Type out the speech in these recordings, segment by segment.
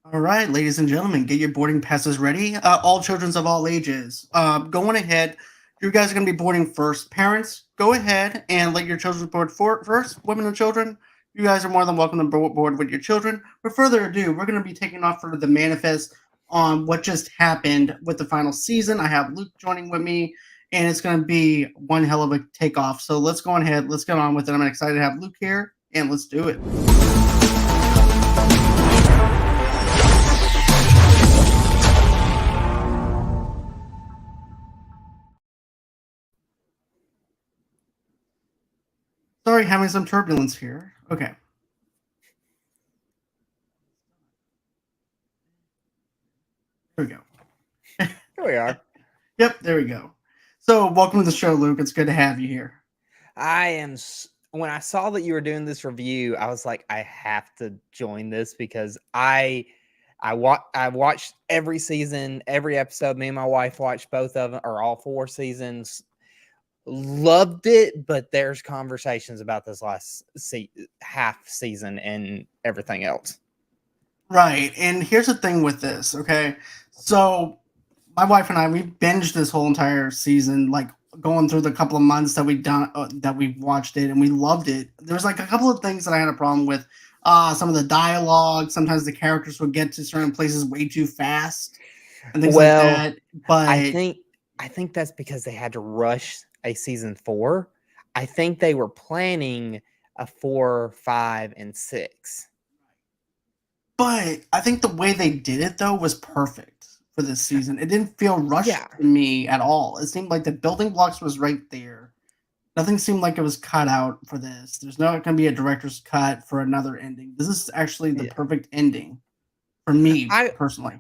All right, ladies and gentlemen, get your boarding passes ready. All children of all ages. Going ahead, you guys are going to be boarding first. Parents, go ahead and let your children board first. Women and children, you guys are more than welcome to board with your children. With further ado, we're going to be taking off for the manifest on what just happened with the final season. I have Luke joining with me, and it's going to be one hell of a takeoff. So let's go ahead. Let's get on with it. I'm excited to have Luke here, and let's do it. Sorry, having some turbulence here. Okay. There we go. Here we are. Yep, there we go. So, welcome to the show, Luke. It's good to have you here. When I saw that you were doing this review, I was like, I have to join this because I watched every season, every episode. Me and my wife watched both of them, or all four seasons. Loved it, but there's conversations about this last half season and everything else. Right, and here's the thing with this, okay? So, my wife and I, we binged this whole entire season, like going through the couple of months that we've watched it, and we loved it. There's like a couple of things that I had a problem with. Some of the dialogue, sometimes the characters would get to certain places way too fast, and things like that. But I think that's because they had to rush a season 4. I think they were planning a 4, 5, and 6. But I think the way they did it though was perfect for this season. It didn't feel rushed to me at all. It seemed like the building blocks was right there. Nothing seemed like it was cut out for this. There's not going to be a director's cut for another ending. This is actually the perfect ending for me personally.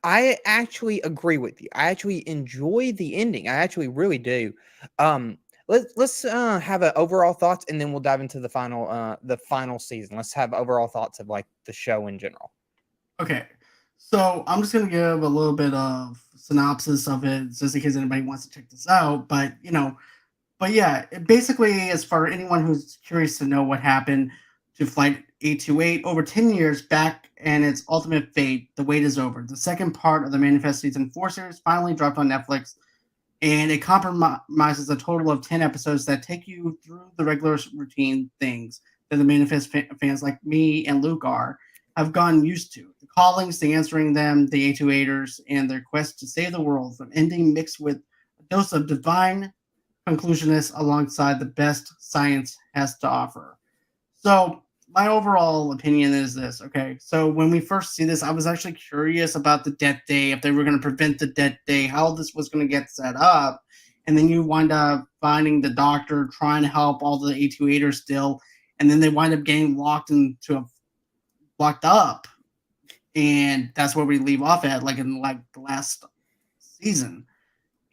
I actually agree with you. I actually enjoy the ending. I actually really do. Let's have an overall thoughts, and then we'll dive into the final season. Let's have overall thoughts of like the show in general. Okay, so I'm just gonna give a little bit of synopsis of it, just in case anybody wants to check this out. But yeah, basically, as for anyone who's curious to know what happened to Flight 828 over 10 years back and its ultimate fate, the wait is over. The second part of the Manifest Season 4 series finally dropped on Netflix, and it compromises a total of 10 episodes that take you through the regular routine things that the Manifest fans like me and Luke have gotten used to. The callings, the answering them, the A28ers, and their quest to save the world, an ending mixed with a dose of divine conclusionist alongside the best science has to offer. So my overall opinion is this, okay? So when we first see this, I was actually curious about the death day, if they were going to prevent the death day, how this was going to get set up. And then you wind up finding the doctor trying to help all the A28ers still, and then they wind up getting locked up. And that's where we leave off at, like in like the last season.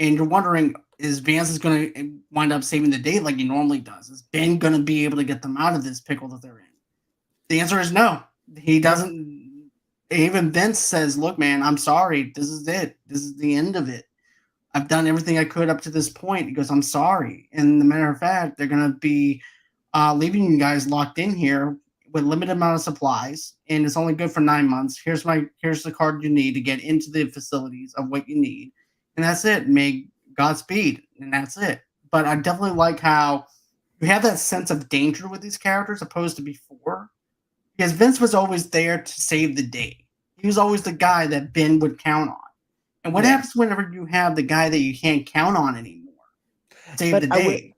And you're wondering, is Vance going to wind up saving the day like he normally does? Is Ben going to be able to get them out of this pickle that they're in? The answer is no. He doesn't. Even Vince says, look, man, I'm sorry. This is it. This is the end of it. I've done everything I could up to this point. He goes, I'm sorry. And the matter of fact, they're going to be leaving you guys locked in here with limited amount of supplies, and it's only good for 9 months. Here's the card you need to get into the facilities of what you need, and that's it. May Godspeed, and that's it. But I definitely like how you have that sense of danger with these characters opposed to before, because Vince was always there to save the day. He was always the guy that Ben would count on. And what happens whenever you have the guy that you can't count on anymore? Save the day.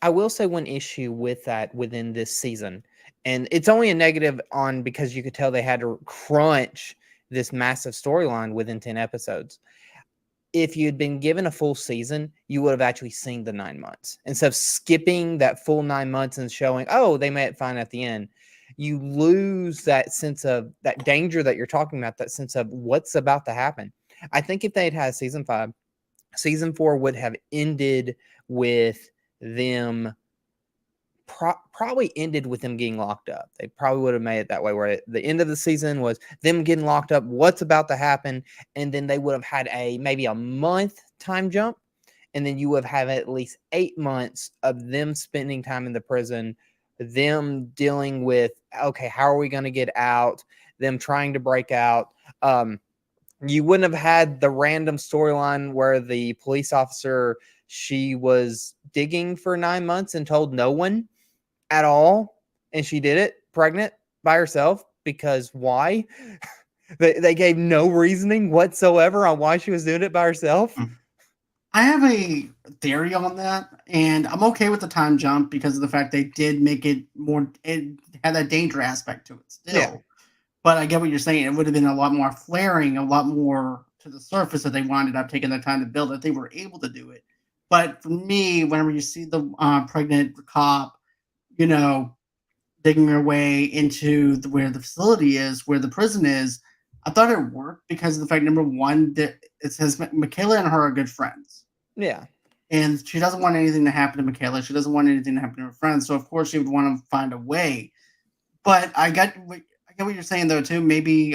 I will say one issue with that within this season, and it's only a negative on because you could tell they had to crunch this massive storyline within 10 episodes. If you'd been given a full season, you would have actually seen the 9 months. Instead of skipping that full 9 months and showing, oh, they made it fine at the end, you lose that sense of that danger that you're talking about, that sense of what's about to happen. I think if they'd had season 5, season 4 would have ended with them probably ended with them getting locked up. They probably would have made it that way, where the end of the season was them getting locked up, what's about to happen, and then they would have had maybe a month time jump, and then you would have at least 8 months of them spending time in the prison, them dealing with, okay, how are we going to get out, them trying to break out. You wouldn't have had the random storyline where the police officer, she was digging for 9 months and told no one at all, and she did it pregnant by herself. Because why? They gave no reasoning whatsoever on why she was doing it by herself. I have a theory on that, and I'm okay with the time jump because of the fact they did make it more. It had that danger aspect to it still. Yeah. But I get what you're saying. It would have been a lot more flaring, a lot more to the surface if they wound up taking the time to build it. They were able to do it. But for me, whenever you see the pregnant cop, you know, digging her way into where the facility is, where the prison is, I thought it worked because of the fact, number one, that it says Michaela and her are good friends. Yeah. And she doesn't want anything to happen to Michaela. She doesn't want anything to happen to her friends. So, of course, she would want to find a way. But I get what you're saying, though, too. Maybe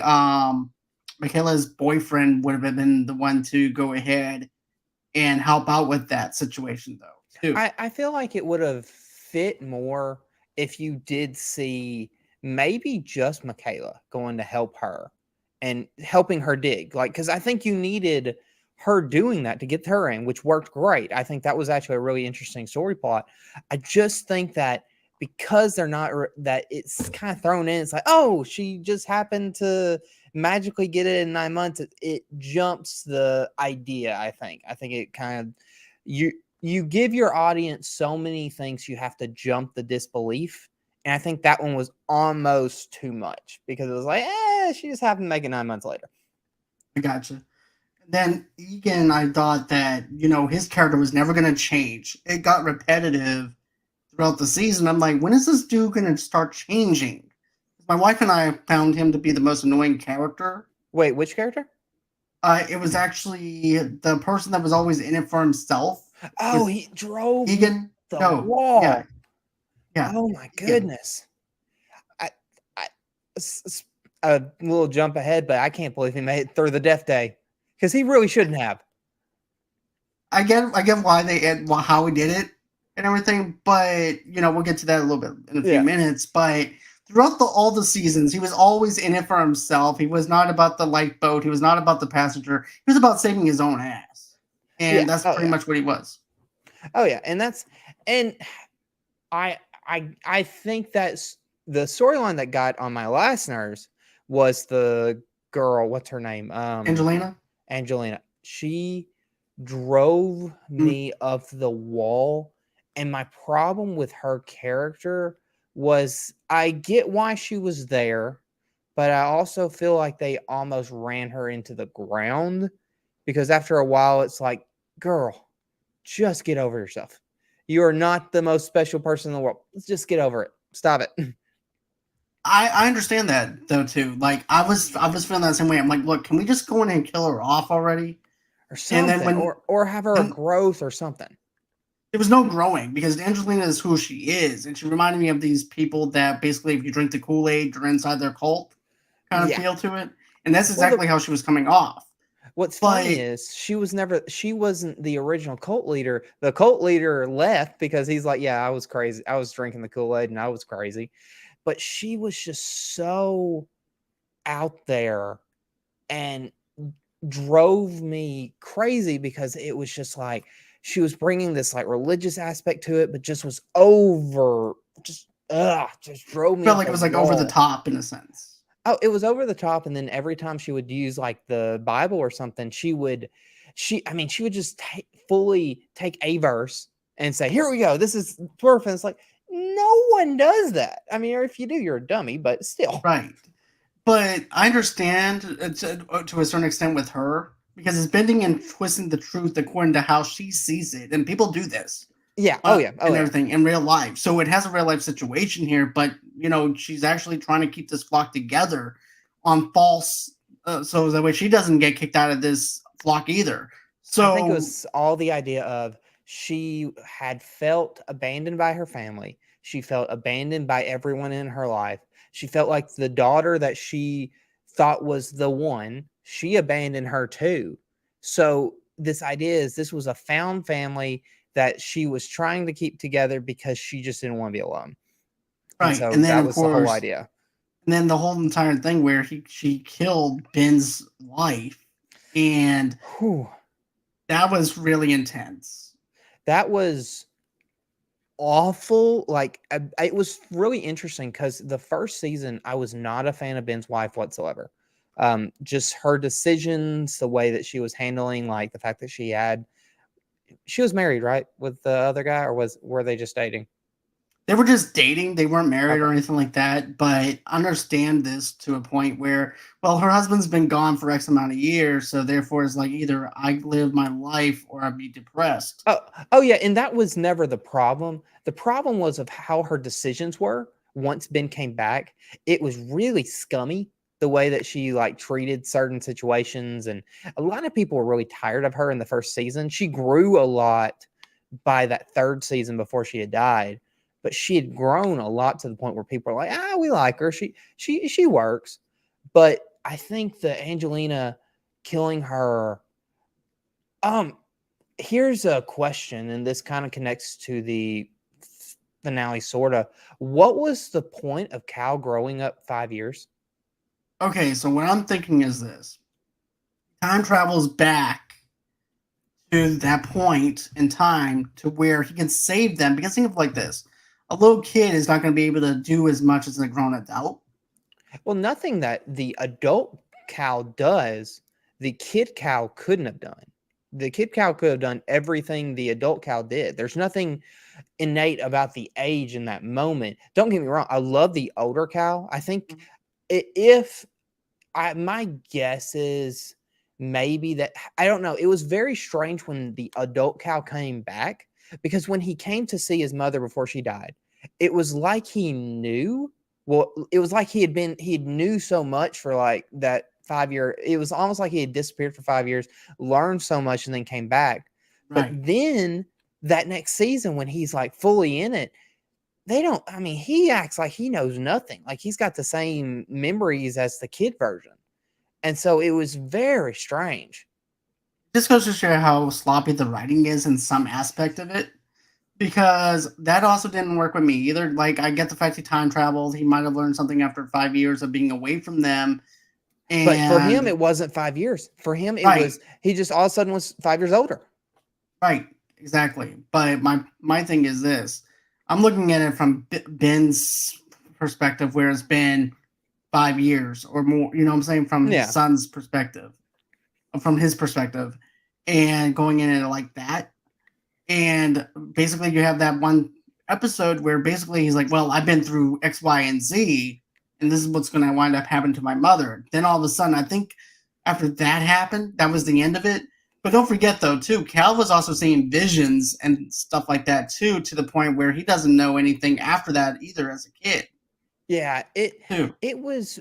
Michaela's boyfriend would have been the one to go ahead and help out with that situation, though, too. I feel like it would have fit more if you did see maybe just Michaela going to help her and helping her dig. Like, because I think you needed her doing that to get her in, which worked great. I think that was actually a really interesting story plot. I just think that because they're not, that it's kind of thrown in, it's like, oh, she just happened to magically get it in 9 months. It jumps the idea, I think. I think it kind of, you give your audience so many things, you have to jump the disbelief. And I think that one was almost too much because it was like, she just happened to make it 9 months later. I gotcha. Then Egan, I thought that, his character was never going to change. It got repetitive throughout the season. I'm like, when is this dude going to start changing? My wife and I found him to be the most annoying character. Wait, which character? It was actually the person that was always in it for himself. Oh, he drove Egan the wall. Yeah. Oh my goodness. A little jump ahead, but I can't believe he made it through the death day because he really shouldn't have. I get why how he did it and everything, but we'll get to that a little bit in a few minutes. But throughout all the seasons, he was always in it for himself. He was not about the lifeboat. He was not about the passenger. He was about saving his own ass, and that's pretty much what he was. Oh yeah, and I think that's the storyline that got on my last nerves was the girl. What's her name? Angelina. She drove me up the wall. And my problem with her character was I get why she was there, but I also feel like they almost ran her into the ground because after a while, it's like, girl, just get over yourself. You are not the most special person in the world. Let's just get over it. Stop it. I understand that though too. Like I was feeling that same way. I'm like, look, can we just go in and kill her off already, or something, and then or have her a growth or something. There was no growing because Angelina is who she is, and she reminded me of these people that basically, if you drink the Kool-Aid, you're inside their cult kind of feel to it, and that's exactly how she was coming off. What's funny is she wasn't the original cult leader. The cult leader left because he's like, yeah, I was crazy. I was drinking the Kool-Aid and I was crazy. But she was just so out there and drove me crazy because it was just like she was bringing this like religious aspect to it, but just was just drove me. Felt like it was like over the top in a sense. Oh, it was over the top, and then every time she would use like the Bible or something, she would just fully take a verse and say, "Here we go. This is perfect." It's like no one does that. I mean, or if you do, you're a dummy, but still, right. But I understand to a certain extent with her because it's bending and twisting the truth according to how she sees it, and people do this. Yeah. Everything in real life. So it has a real life situation here, but she's actually trying to keep this flock together on false, so that way she doesn't get kicked out of this flock either. So I think it was all the idea of she had felt abandoned by her family. She felt abandoned by everyone in her life. She felt like the daughter that she thought was the one, she abandoned her too. So this idea is this was a found family that she was trying to keep together because she just didn't want to be alone. Right. And then, that was the whole idea. And then the whole entire thing where she killed Ben's wife, and Whew. that was really intense. That was awful. Like, it was really interesting because the first season, I was not a fan of Ben's wife whatsoever. Just her decisions, the way that she was handling, like the fact that she was married, right, with the other guy, or were they just dating? They were just dating. They weren't married Okay. or anything like that. But understand this to a point where, well, her husband's been gone for X amount of years. So therefore, it's like either I live my life or I'd be depressed. Oh, oh yeah, and that was never the problem. The problem was of how her decisions were once Ben came back. It was really scummy the way that she like treated certain situations, and a lot of people were really tired of her in the first season. She grew a lot by that third season before she had died, but she had grown a lot to the point where people are like, "Ah, we like her. She works." But I think the Angelina killing her um here's a question, and this kind of connects to the finale, sort of. What was the point of Cal growing up 5 years? Okay, so what I'm thinking is this: time travels back to that point in time to where he can save them. Because think of it like this: a little kid is not going to be able to do as much as a grown adult. Well, nothing that the adult Cal does, the kid Cal couldn't have done. The kid Cal could have done everything the adult Cal did. There's nothing innate about the age in that moment. Don't get me wrong. I love the older Cal. I think if my guess is maybe that I don't know. It was very strange when the adult Cal came back because when he came to see his mother before she died, it was like he knew. Well, it was like he knew so much for like that 5 year. It was almost like he had disappeared for 5 years, learned so much, and then came back. But Right. then that next season, when he's like fully in it, they don't. I mean, he acts like he knows nothing. Like he's got the same memories as the kid version. And so it was very strange. This goes to show how sloppy the writing is in some aspect of it. Because that also didn't work with me either. Like, I get the fact he time traveled. He might have learned something after 5 years of being away from them. But for him, And it wasn't 5 years. For him, it right, was he just all of a sudden was 5 years older. right, exactly. But my thing is this: I'm looking at it from Ben's perspective, where it's been 5 years or more. You know what I'm saying? From his Yeah. son's perspective, from his perspective, and going in it like that. And basically, you have that one episode where basically he's like, "Well, I've been through X, Y, and Z, and this is what's going to wind up happening to my mother." Then all of a sudden, I think after that happened, that was the end of it. But don't forget, though, too, Cal was also seeing visions and stuff like that too, to the point where he doesn't know anything after that either as a kid, Yeah, too. it was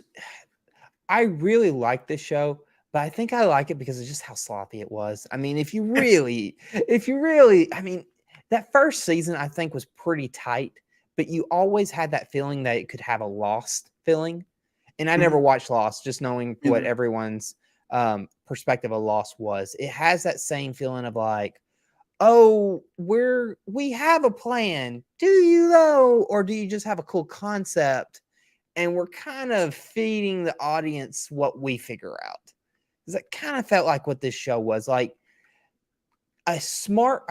I really like this show, but I think I like it because of just how sloppy it was. I mean, if you really, I mean, that first season I think was pretty tight, but you always had that feeling that it could have a Lost feeling. And I never Mhm. watched Lost, just knowing what Either. everyone's perspective of Lost was. It has that same feeling of like, oh, we have a plan. Do you though? Or do you just have a cool concept? And we're kind of feeding the audience what we figure out. Because it kind of felt like what this show was like a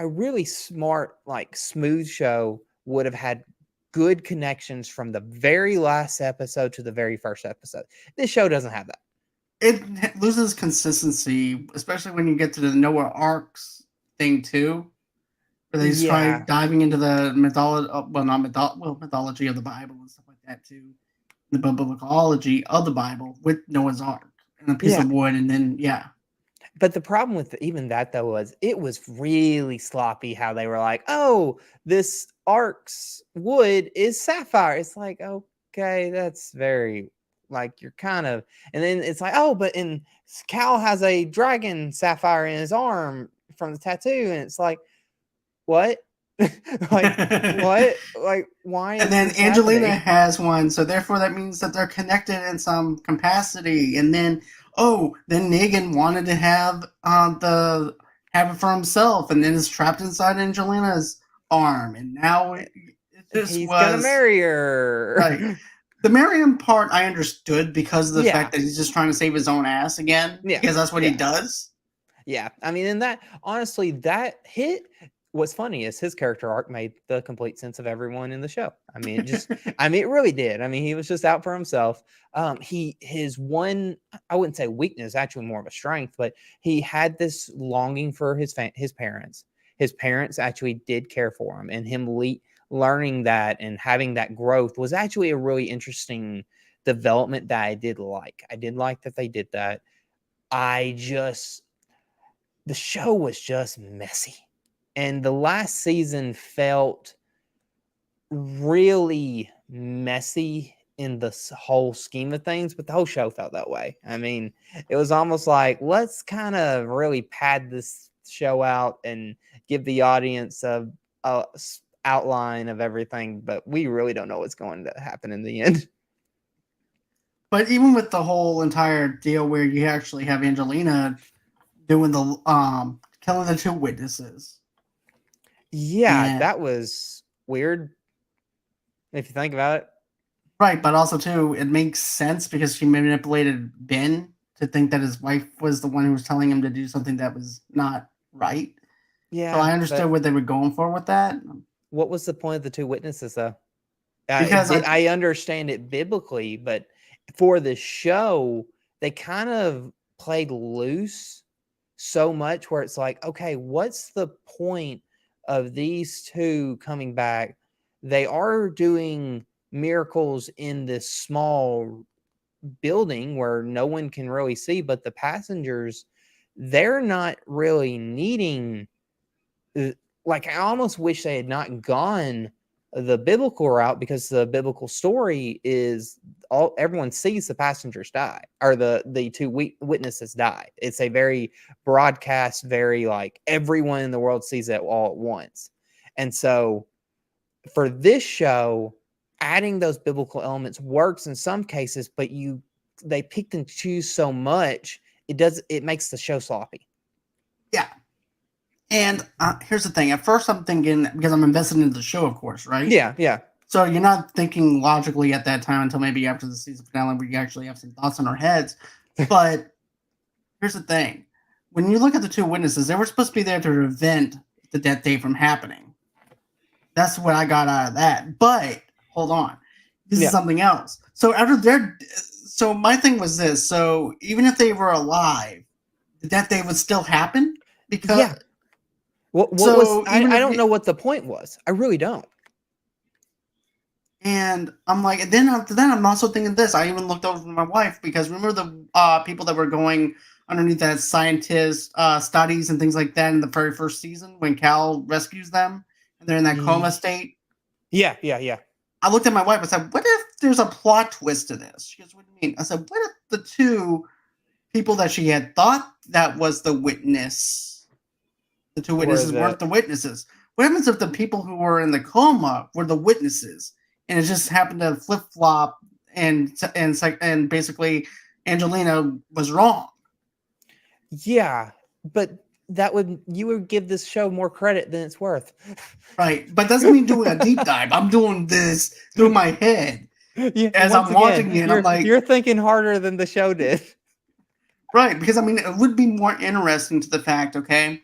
really smart, like smooth show would have had good connections from the very last episode to the very first episode. This show doesn't have that. It loses consistency, especially when you get to the Noah arcs thing too, where they start Yeah. diving into the mythology, well, not mythology of the Bible and stuff like that too, the biblicology of the Bible with Noah's Ark and a piece Yeah. of wood, and then yeah, But the problem with even that though was it was really sloppy how they were like, "Oh, this ark's wood is sapphire." It's like, okay, that's very like you're kind of, and then it's like, "Oh, but in Cal has a dragon sapphire in his arm from the tattoo," and it's like, "What? Like and what? Like why is then this Angelina happening?" has one, so therefore that means that they're connected in some capacity, and then then Negan wanted to have it for himself, and then it's trapped inside Angelina's arm, and now it just He's gonna was marry right. her. The Miriam part I understood because of the Yeah, fact that he's just trying to save his own ass again, yeah, because that's what he yeah. does. Yeah, I mean, and that honestly, that hit. What's funny is his character arc made the complete sense of everyone in the show. I mean, I mean, it really did. I mean, he was just out for himself. His one, I wouldn't say weakness, actually more of a strength, but he had this longing for his parents. His parents actually did care for him, and learning that and having that growth was actually a really interesting development that I did like. I did like that they did that. I just the show was just messy. And the last season felt really messy in the whole scheme of things, but the whole show felt that way. I mean, it was almost like, let's kind of really pad this show out and give the audience a outline of everything, but we really don't know what's going to happen in the end. But even with the whole entire deal where you actually have Angelina doing the killing the two witnesses. Yeah, And that was weird if you think about it. right, but also too, it makes sense because she manipulated Ben to think that his wife was the one who was telling him to do something that was not right. So Yeah, I understood but what they were going for with that. what was the point of the two witnesses, though? Because I understand it biblically, but for the show, they kind of played loose so much where it's like, okay, what's the point of these two coming back? They are doing miracles in this small building where no one can really see, but the passengers, they're not really needing. Like, I almost wish they had not gone the biblical route, because the biblical story is everyone sees the passengers die, or the two witnesses die. It's a very broadcast, very like everyone in the world sees it all at once. And so for this show, adding those biblical elements works in some cases, but they picked and choose so much, it makes the show sloppy. yeah. And here's the thing. At first, I'm thinking, because I'm invested in the show, of course, right? Yeah. So you're not thinking logically at that time until maybe after the season finale, where you actually have some thoughts in our heads. But here's the thing: when you look at the two witnesses, they were supposed to be there to prevent the death day from happening. That's what I got out of that. But hold on, this is Yeah. something else. So after so my thing was this: so even if they were alive, the death day would still happen because. Yeah. What was So even I if don't know what the point was. I really don't. and I'm like, and then after that, I'm also thinking this. I even looked over to my wife because remember the people that were going underneath that scientist studies and things like that in the very first season when Cal rescues them and they're in that coma state. Yeah. I looked at my wife. I said, "What if there's a plot twist to this?" She goes, "What do you mean?" I said, "What if the two people that she had thought that was the witness, the two witnesses weren't the witnesses? What happens if the people who were in the coma were the witnesses, and it just happened to flip flop, and basically Angelina was wrong?" Yeah, but you would give this show more credit than it's worth. Right, but doesn't mean doing a deep dive. I'm doing this through my head Yeah, as I'm watching it. I'm like, you're thinking harder than the show did. right, because I mean, it would be more interesting to the fact, okay,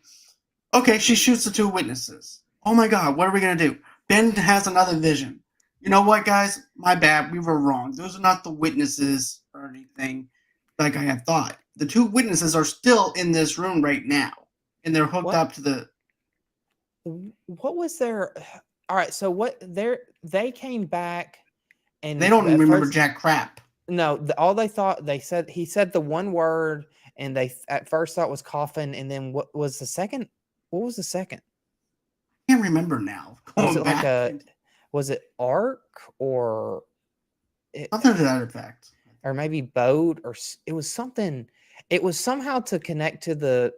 she shoots the two witnesses. Oh my God, what are we gonna do? Ben has another vision. You know what, guys? My bad. We were wrong. Those are not the witnesses or anything like I had thought. The two witnesses are still in this room right now, and they're hooked up to the. What was their? All right, so they came back, and They don't even remember first, jack crap. No, all they thought, he said the one word, and they at first thought was coffin, and then what was the second? What was the second? I can't remember now. Was Going it like back, was it ark or something to that effect, or maybe boat, or it was something. It was somehow to connect to the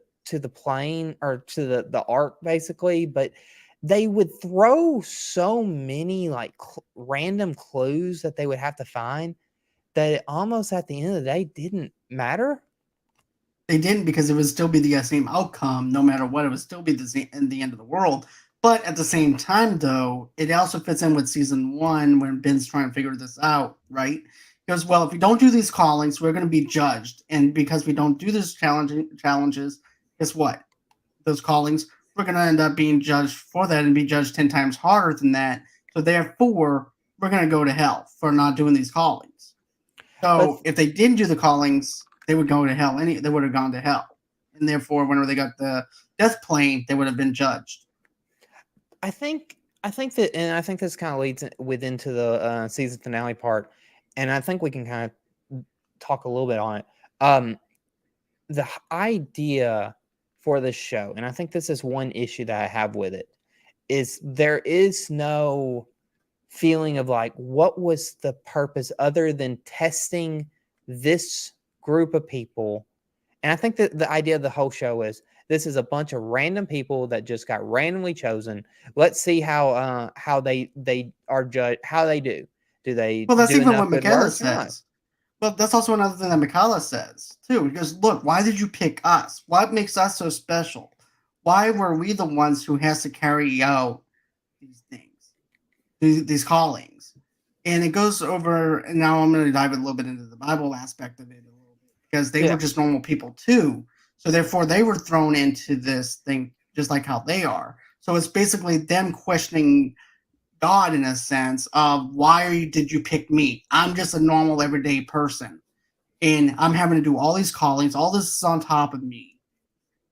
plane, or to the ark, basically, but they would throw so many like random clues that they would have to find that it almost at the end of the day didn't matter. They didn't, because it would still be the same outcome no matter what. It would still be the end of the world. But at the same time, though, it also fits in with season one when Ben's trying to figure this out, right? He goes, well, if we don't do these callings, we're going to be judged, and because we don't do these challenges, guess what? Those callings, we're going to end up being judged for that and be judged 10 times harder than that. So therefore, we're going to go to hell for not doing these callings. But So if they didn't do the callings, they would go to hell. They would have gone to hell, and therefore, whenever they got the death plane, they would have been judged. I think that, and I think this kind of leads into the season finale part, and I think we can kind of talk a little bit on it. The idea for the show, and I think this is one issue that I have with it, is there is no feeling of like, what was the purpose other than testing this group of people? And I think that the idea of the whole show is this is a bunch of random people that just got randomly chosen. Let's see how they are judged, how they do. Do they Well, that's do even enough what good Michaela work or not? says. But that's also another thing that Michaela says too. He goes, "Look, why did you pick us? What makes us so special? Why were we the ones who has to carry out these things, these callings?" And it goes over. And now I'm going to dive a little bit into the Bible aspect of it a little bit because they were Yeah. just normal people too. So therefore, they were thrown into this thing just like how they are. So it's basically them questioning God in a sense of why did you pick me? I'm just a normal everyday person, and I'm having to do all these callings. All this is on top of me,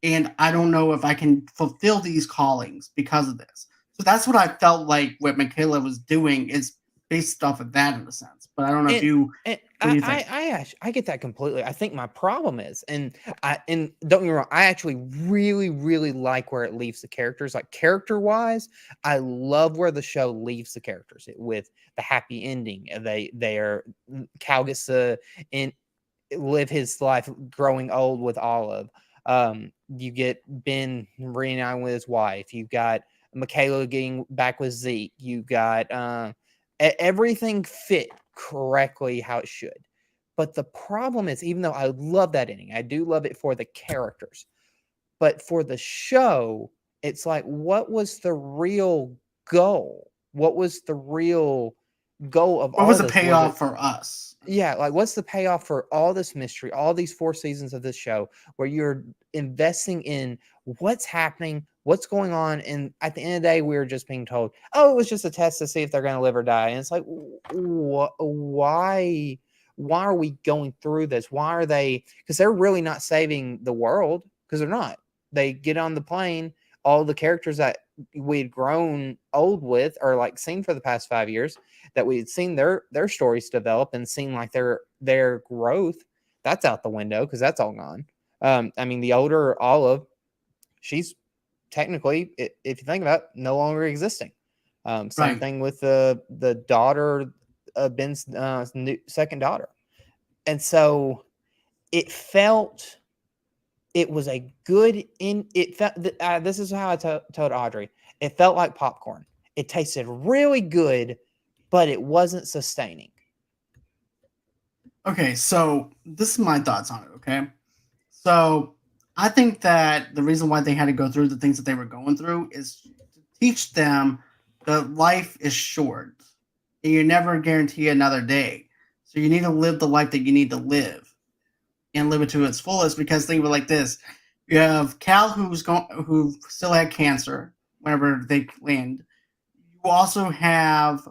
and I don't know if I can fulfill these callings because of this. So that's what I felt like what Michaela was doing is based off of that in a sense. But I don't know if And you. and What do you think? I get that completely. I think my problem is, and don't get me wrong, I actually really like where it leaves the characters. Like character wise, I love where the show leaves the characters with the happy ending. They are Cal gets to in live his life growing old with Olive. You get Ben reuniting with his wife. You got Michaela getting back with Zeke. You got everything fit correctly how it should. But the problem is, even though I love that ending, I do love it for the characters. But for the show, it's like, what was the real goal? What was the real goal of What all was the this? Was it, payoff for us? yeah, like what's the payoff for all this mystery, all these 4 seasons of this show where you're investing in what's happening, what's going on, and at the end of the day, we're just being told, oh, it was just a test to see if they're going to live or die. And it's like, why are we going through this? Why are they? Because they're really not saving the world, because they're not. They get on the plane, all the characters that we'd grown old with or like seen for the past 5 years, that we had seen their stories develop and seen like their growth, that's out the window because that's all gone. I mean, the older Olive, she's technically, if you think about it, no longer existing. Same Right. thing with the daughter, Ben's second daughter. And so it felt, it was a good in it felt this is how I told Audrey, it felt like popcorn. It tasted really good, but it wasn't sustaining. Okay, so this is my thoughts on it. Okay, so I think that the reason why they had to go through the things that they were going through is to teach them that life is short and you never guarantee another day. So you need to live the life that you need to live and live it to its fullest. Because think of it like this: you have Cal, who still had cancer whenever they land. You also have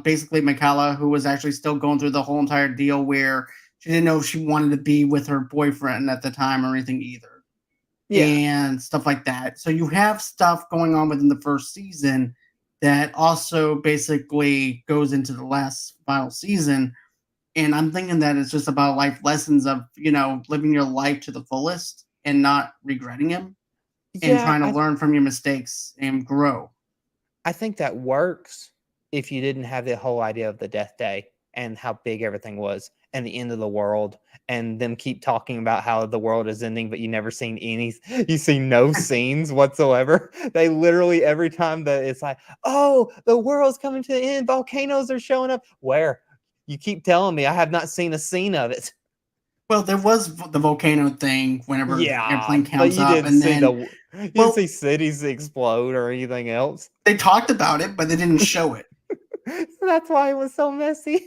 basically Michaela, who was actually still going through the whole entire deal where she didn't know if she wanted to be with her boyfriend at the time or anything either, Yeah. and stuff like that. So you have stuff going on within the first season that also basically goes into the last final season. And I'm thinking that it's just about life lessons of, living your life to the fullest and not regretting them and Yeah, trying to learn from your mistakes and grow. I think that works if you didn't have the whole idea of the death day and how big everything was and the end of the world and them keep talking about how the world is ending, but you never seen any, you see no scenes whatsoever. They literally, every time that it's like, oh, the world's coming to the end, volcanoes are showing up. Where? You keep telling me I have not seen a scene of it. Well, there was the volcano thing whenever the Yeah, airplane but comes up, and then you didn't well, see cities explode or anything else. they talked about it, but they didn't show it. That's why it was so messy.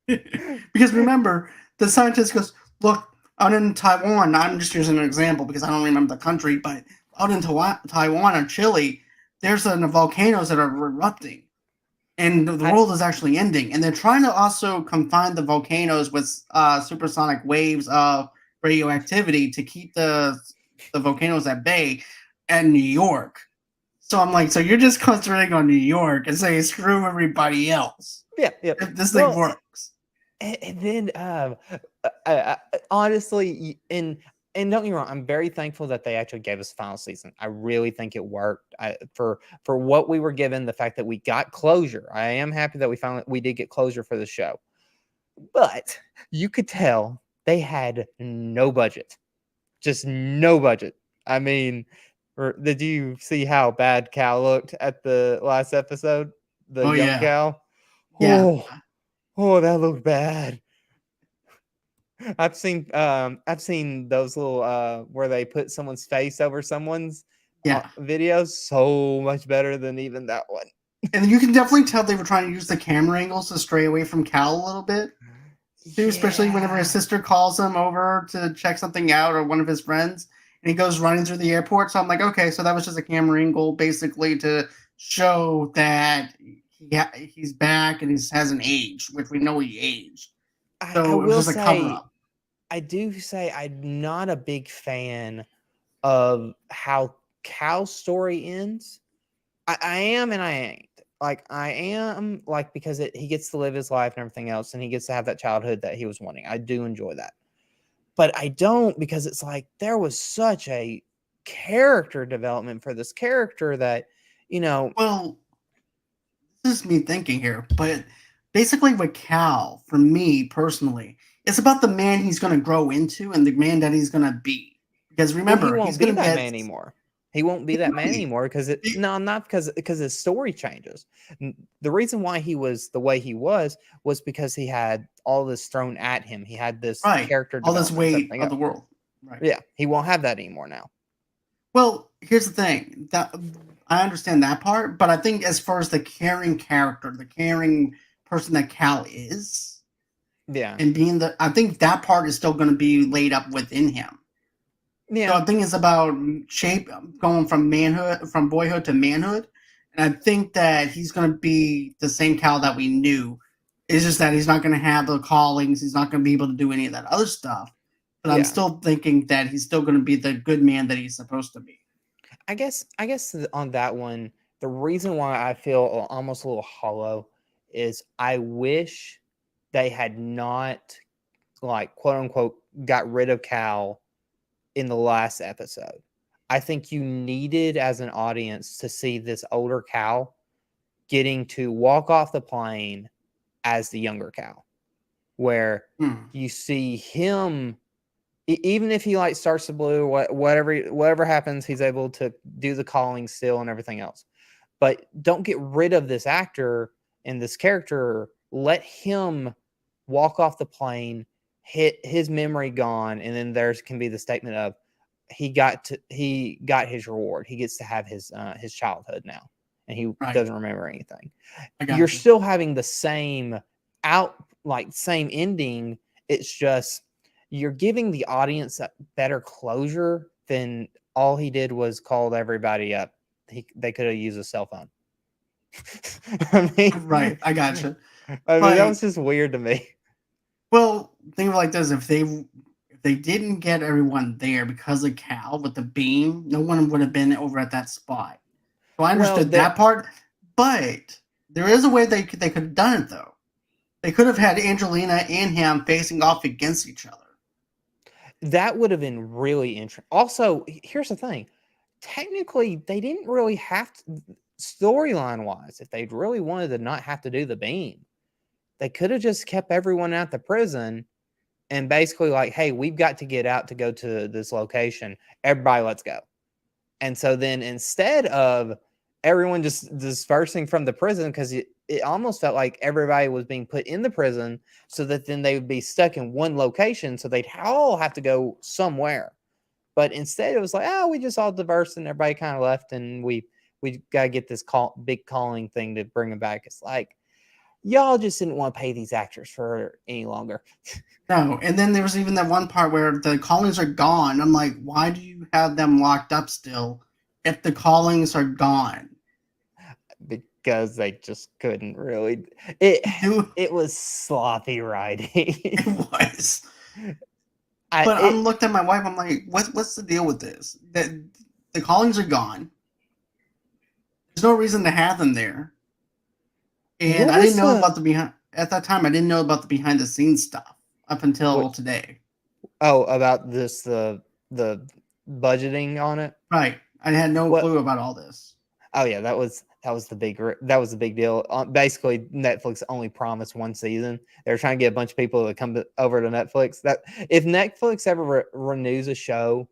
Because remember, the scientist goes, "Look, out in Taiwan, I'm just using an example because I don't remember the country, but out in Taiwan or Chile, there's volcanoes that are erupting, and the I world is actually ending. And they're trying to also confine the volcanoes with supersonic waves of radioactivity to keep the volcanoes at bay." And New York. So I'm like, so you're just concentrating on New York and saying screw everybody else yeah. if this thing Well, works. and then honestly, and don't get me wrong, I'm very thankful that they actually gave us a final season. I really think it worked. For what we were given, the fact that we got closure. I am happy that we did get closure for the show. But you could tell they had no budget. Just no budget. I mean, did you see how bad Cal looked at the last episode? The Oh young yeah, Cal? yeah, Oh, that looked bad. I've seen those little where they put someone's face over someone's yeah. videos so much better than even that one. And you can definitely tell they were trying to use the camera angles to stray away from Cal a little bit too, especially whenever his Yeah. sister calls him over to check something out or one of his friends, and he goes running through the airport. So I'm like, okay, so that was just a camera angle basically to show that he's back and he hasn't aged, which we know he aged. I So it was will just a cover say, up. I do say I'm not a big fan of how Cal's story ends. I am and I ain't. Like I am like because he gets to live his life and everything else, and he gets to have that childhood that he was wanting. I do enjoy that, but I don't because it's like there was such a character development for this character that you know. Well, this is me thinking here, but basically with Cal, for me personally, it's about the man he's going to grow into and the man that he's going to be. Because Well, he remember, he's won't be going to that get man anymore. He won't be that man right. anymore because He- no, not because his story changes. The reason why he was the way he was because he had all this thrown at him. He had this right, character all this development, weight everything of the else. world. Right. Yeah, he won't have that anymore now. Well, here's the thing that I understand that part, but I think as far as the caring character, the caring person that Cal is, Yeah, and being I think that part is still going to be laid up within him. So yeah, I think it's about shape going from manhood, from boyhood to manhood, and I think that he's going to be the same Cal that we knew. It's just that he's not going to have the callings. He's not going to be able to do any of that other stuff. But I'm yeah. still thinking that he's still going to be the good man that he's supposed to be. I guess on that one, the reason why I feel almost a little hollow is I wish they had not like quote unquote got rid of Cal in the last episode. I think you needed as an audience to see this older Cal getting to walk off the plane as the younger Cal, where Hmm. you see him even if he like starts to blue, whatever happens, he's able to do the calling still and everything else. But don't get rid of this actor and this character. Let him walk off the plane, hit his memory gone, and then there can be the statement of he got his reward. He gets to have his childhood now, and he Right. doesn't remember anything. I You're got you. still having the same same ending. It's just you're giving the audience a better closure than all he did was called everybody up. They could have used a cell phone. I Right. mean, I got you. that But was just weird to me. well, think of it like this: if they didn't get everyone there because of Cal with the beam, no one would have been over at that spot. So I Well, understood that part, but there is a way they could have done it though. They could have had Angelina and him facing off against each other. that would have been really interesting. Also, here's the thing: technically, they didn't really have to, storyline wise, if they'd really wanted to not have to do the beam, they could have just kept everyone at the prison and basically like, hey, we've got to get out to go to this location. Everybody, let's go. And so then instead of everyone just dispersing from the prison because it almost felt like everybody was being put in the prison so that then they would be stuck in one location. So they'd all have to go somewhere. But instead, it was like, oh, we just all diverse and everybody kind of left, and we got to get this big calling thing to bring them back. It's like, y'all just didn't want to pay these actors for any longer. No, and then there was even that one part where the callings are gone. I'm like, why do you have them locked up still if the callings are gone? Because they just couldn't really. Dude, It was sloppy writing. it was. But I'm looked at my wife. I'm like, what's the deal with this? That the callings are gone. There's no reason to have them there. And I didn't know about the behind at that time. I didn't know about the behind the scenes stuff up until today. Oh, about this the budgeting on it. Right. I had no clue about all this. Oh yeah, that was the big deal. Basically, Netflix only promised one season. They were trying to get a bunch of people to come over to Netflix. That if Netflix ever renews a show,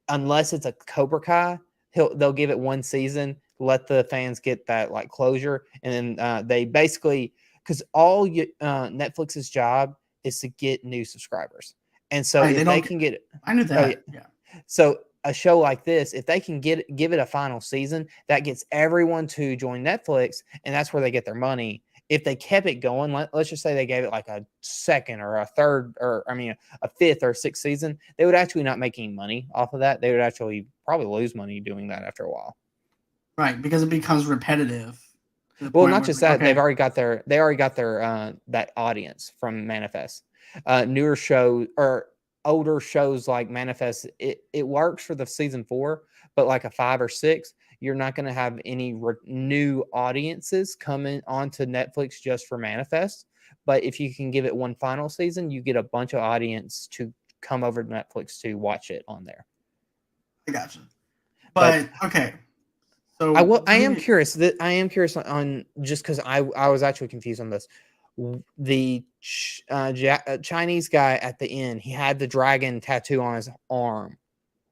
unless it's a Cobra Kai, they'll give it one season, let the fans get that like closure, and then they basically because all Netflix's job is to get new subscribers, and so if they can get, I knew that. Yeah. So a show like this, if they can give it a final season, that gets everyone to join Netflix, and that's where they get their money. If they kept it going, let's just say they gave it like a second or a third, or a fifth or sixth season, they would actually not make any money off of that. They would actually probably lose money doing that after a while. Right, because it becomes repetitive. Well, not just that, they've already got their that audience from Manifest. Newer shows or older shows like Manifest, it works for the season 4, but like a 5 or 6, you're not going to have any new audiences coming onto Netflix just for Manifest. But if you can give it one final season, you get a bunch of audience to come over to Netflix to watch it on there. I gotcha. But okay. So I am curious on just because I was actually confused on this. The Chinese guy at the end, he had the dragon tattoo on his arm.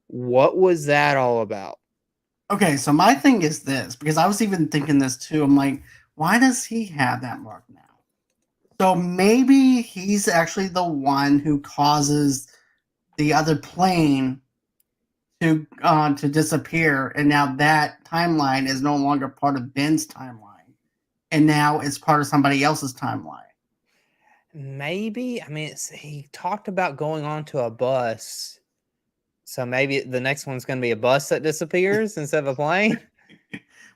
What was that all about? Okay, so my thing is this, because I was even thinking this too. I'm like, why does he have that mark now? So maybe he's actually the one who causes the other plane to disappear, and now that timeline is no longer part of Ben's timeline, and now it's part of somebody else's timeline. Maybe. I mean, he talked about going onto a bus, so maybe the next one's going to be a bus that disappears instead of a plane.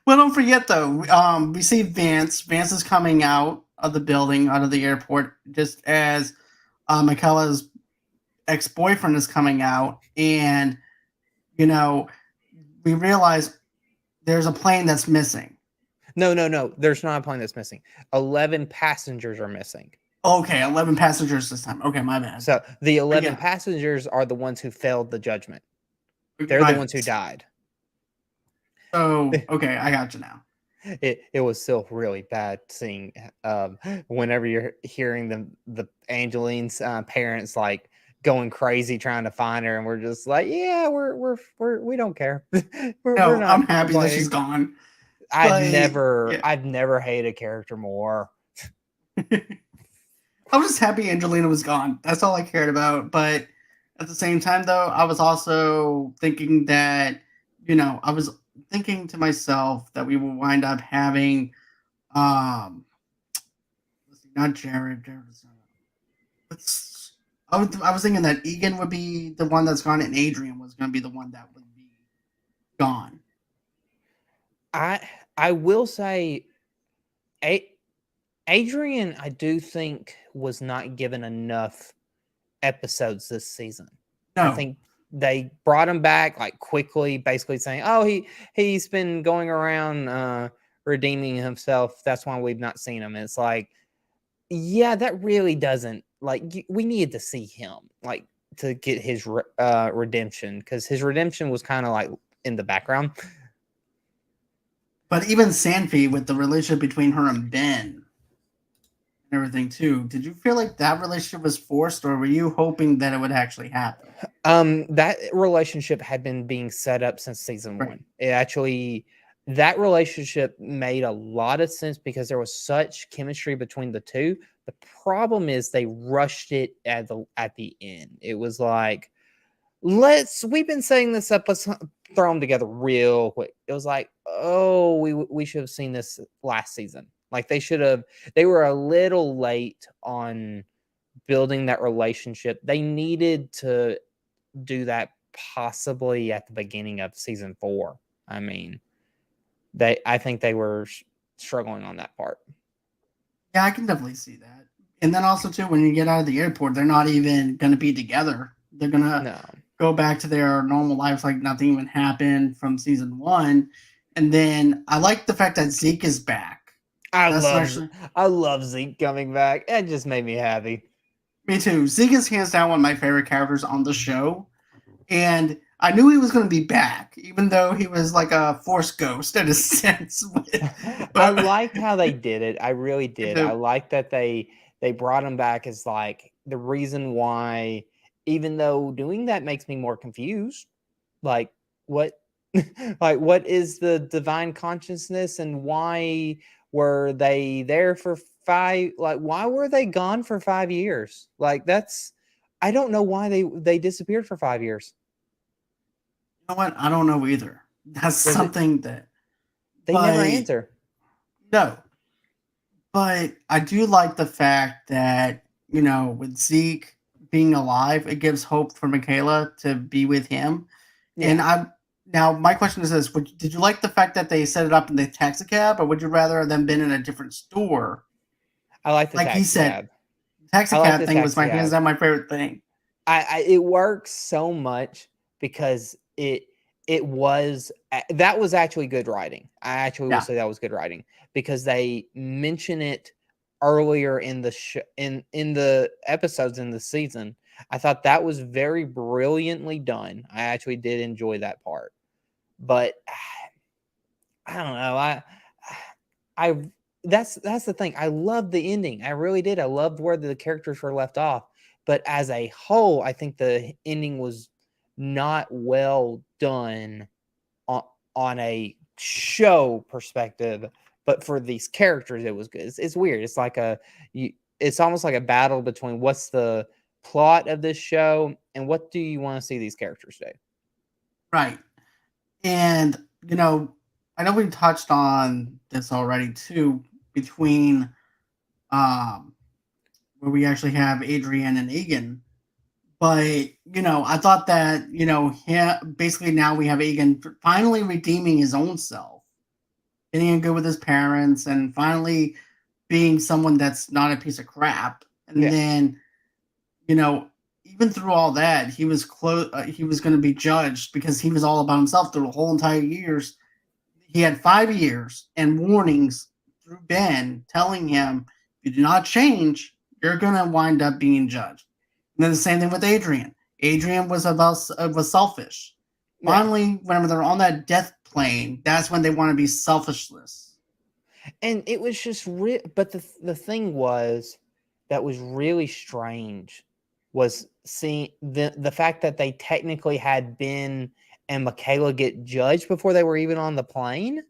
Well, don't forget though, we see Vance. Vance is coming out of the building, out of the airport, just as Michaela's ex-boyfriend is coming out, and we realize there's a plane that's missing. No. There's not a plane that's missing. 11 passengers are missing. Okay, 11 passengers this time. Okay, my bad. So the 11 passengers are the ones who failed the judgment. They're the ones who died. So, okay, I got you now. It was still really bad seeing whenever you're hearing the Angeline's parents like going crazy trying to find her, and we're just like, yeah, we don't care. we're not I'm happy that she's gone. I've never hated a character more. I was just happy Angelina was gone. That's all I cared about. But at the same time, though, I was also thinking that, I was thinking to myself that we will wind up having, let's see, not Jared. I was thinking that Egan would be the one that's gone, and Adrian was going to be the one that would be gone. I will say, Adrian, I do think was not given enough episodes this season. No. I think they brought him back like quickly, basically saying, "Oh, he's been going around redeeming himself. That's why we've not seen him." And it's like, yeah, that really doesn't like. We needed to see him like to get his redemption, because his redemption was kind of like in the background. But even Sanfie, with the relationship between her and Ben and everything too, did you feel like that relationship was forced, or were you hoping that it would actually happen? That relationship had been being set up since season 1. It actually, that relationship made a lot of sense because there was such chemistry between the two. The problem is they rushed it at the end. It was like, we've been saying this up, let's throw them together real quick. It was like, oh, we should have seen this last season. Like they were a little late on building that relationship. They needed to do that possibly at the beginning of season 4. I mean, I think they were struggling on that part. Yeah, I can definitely see that. And then also too, when you get out of the airport, they're not even going to be together. They're going to No. go back to their normal lives like nothing even happened from season 1. And then I like the fact that Zeke is back. I That's love actually I love Zeke coming back. It just made me happy. me too. Zeke is hands down one of my favorite characters on the show. And I knew he was going to be back, even though he was like a force ghost in a sense. I liked how they did it. I really did. I The, liked that they brought him back as like the reason why, even though doing that makes me more confused. Like what like what is the divine consciousness and why were they there for why were they gone for 5 years? Like I don't know why they disappeared for 5 years. you know what? I don't know either. That's Was it something that, they never but answer. no. But I do like the fact that, with Zeke being alive, it gives hope for Michaela to be with him. And Yeah. now my question is this: did you like the fact that they set it up in the taxi cab, or would you rather them been in a different store? I like the Like he taxi said, cab. taxi I like cab the thing was taxi my hands cab. down my favorite thing. It works so much because it was that was actually good writing. I actually will Yeah, say that was good writing because they mention it earlier in the in the episodes in the season. I thought that was very brilliantly done. I actually did enjoy that part. But I don't know. I that's the thing. I loved the ending. I really did. I loved where the characters were left off. But as a whole, I think the ending was not well done on a show perspective. But for these characters, it was good. It's weird. It's like it's almost like a battle between what's the plot of this show and what do you want to see these characters do. right. And I know we touched on this already too, between um where we actually have Adrian and Egan. But I thought that basically now we have Egan finally redeeming his own self, getting in good with his parents, and finally being someone that's not a piece of crap. And Yeah. then you know, even through all that, he was close. He was going to be judged because he was all about himself through the whole entire years. He had 5 years and warnings through Ben telling him, if you do not change, you're going to wind up being judged. And then the same thing with Adrian. Adrian was selfish. Yeah. Finally, whenever they're on that death plane, that's when they want to be selfishless. And it was just but the thing was that was really strange was seeing the fact that they technically had Ben and Michaela get judged before they were even on the plane.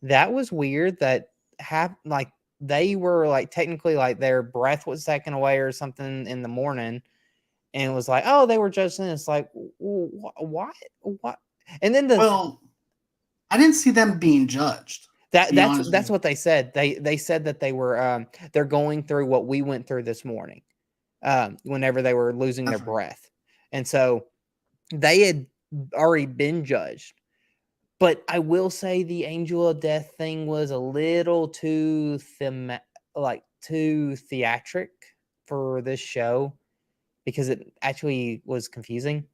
That was weird. That like they were like technically like their breath was taken away or something in the morning, and it was like, oh, they were judged. And it's like, what? What? And then Well, I didn't see them being judged, to be honest with that's you. what they said. They said that they were they're going through what we went through this morning, whenever they were losing their That's right. breath, and so they had already been judged. But I will say the angel of death thing was a little too too theatric for this show because it actually was confusing.